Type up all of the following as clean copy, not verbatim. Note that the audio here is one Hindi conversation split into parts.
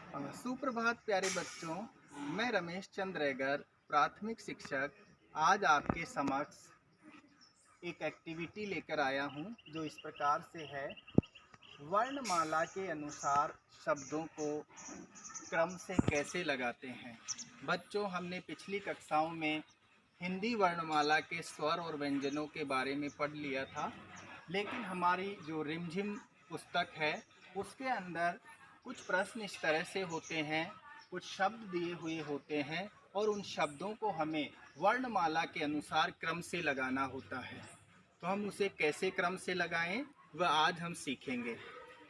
सुप्रभात प्यारे बच्चों। मैं रमेश चंद्र रैगर, प्राथमिक शिक्षक, आज आपके समक्ष एक एक्टिविटी लेकर आया हूं जो इस प्रकार से है। वर्णमाला के अनुसार शब्दों को क्रम से कैसे लगाते हैं। बच्चों, हमने पिछली कक्षाओं में हिंदी वर्णमाला के स्वर और व्यंजनों के बारे में पढ़ लिया था, लेकिन हमारी जो रिमझिम पुस्तक है उसके अंदर कुछ प्रश्न इस तरह से होते हैं, कुछ शब्द दिए हुए होते हैं और उन शब्दों को हमें वर्णमाला के अनुसार क्रम से लगाना होता है। तो हम उसे कैसे क्रम से लगाएं वह आज हम सीखेंगे।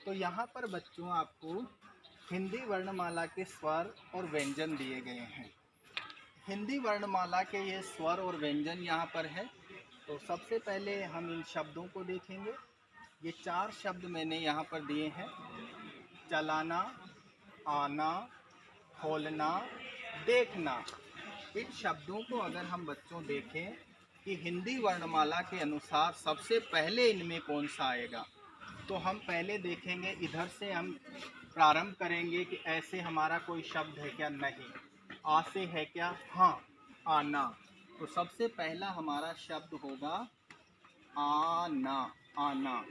तो यहाँ पर बच्चों आपको हिंदी वर्णमाला के स्वर और व्यंजन दिए गए हैं। हिंदी वर्णमाला के ये स्वर और व्यंजन यहाँ पर है। तो सबसे पहले हम इन शब्दों को देखेंगे। ये 4 शब्द मैंने यहाँ पर दिए हैं: चलाना, आना, खोलना, देखना। इन शब्दों को अगर हम बच्चों देखें कि हिंदी वर्णमाला के अनुसार सबसे पहले इनमें कौन सा आएगा, तो हम पहले देखेंगे, इधर से हम प्रारंभ करेंगे कि ऐसे हमारा कोई शब्द है क्या। नहीं। आ से है क्या? हाँ, आना। तो सबसे पहला हमारा शब्द होगा आना, आना।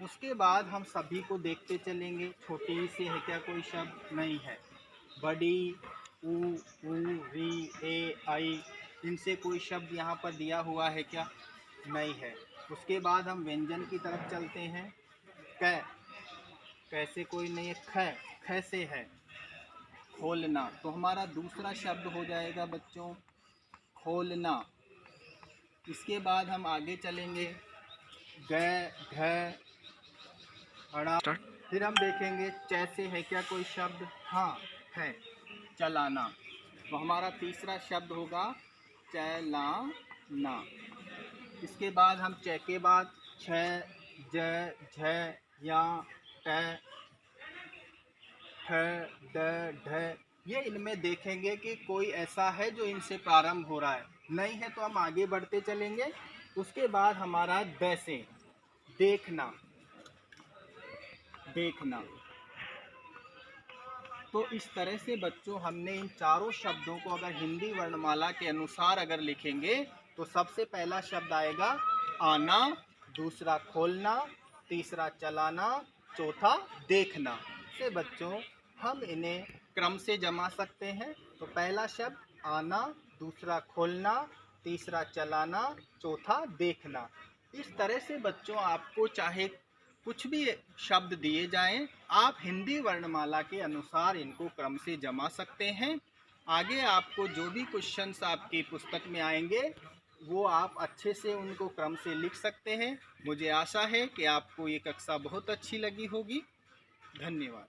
उसके बाद हम सभी को देखते चलेंगे। छोटी से है क्या कोई शब्द? नहीं है। बड़ी, ऊ, री, ए, आई, इनसे कोई शब्द यहाँ पर दिया हुआ है क्या? नहीं है। उसके बाद हम व्यंजन की तरफ चलते हैं। कै, कैसे कोई नहीं है। ख से है खोलना। तो हमारा दूसरा शब्द हो जाएगा बच्चों खोलना। इसके बाद हम आगे चलेंगे। ग, घ, अड़ा। फिर हम देखेंगे जैसे है क्या कोई शब्द? हाँ है, चलाना। तो हमारा तीसरा शब्द होगा चलाना। इसके बाद हम च के बाद छ, ज, झ, या, ट, ठ, ड, ढ, ये इनमें देखेंगे कि कोई ऐसा है जो इनसे प्रारंभ हो रहा है। नहीं है तो हम आगे बढ़ते चलेंगे। उसके बाद हमारा द से देखना, देखना। तो इस तरह से बच्चों हमने इन चारों शब्दों को अगर हिंदी वर्णमाला के अनुसार अगर लिखेंगे तो सबसे पहला शब्द आएगा आना, दूसरा खोलना, तीसरा चलाना, चौथा देखना। से बच्चों हम इन्हें क्रम से जमा सकते हैं। तो पहला शब्द आना, दूसरा खोलना, तीसरा चलाना, चौथा देखना। इस तरह से बच्चों आपको चाहे कुछ भी शब्द दिए जाएं, आप हिंदी वर्णमाला के अनुसार इनको क्रम से जमा सकते हैं। आगे आपको जो भी क्वेश्चंस आपकी पुस्तक में आएंगे वो आप अच्छे से उनको क्रम से लिख सकते हैं। मुझे आशा है कि आपको ये कक्षा बहुत अच्छी लगी होगी। धन्यवाद।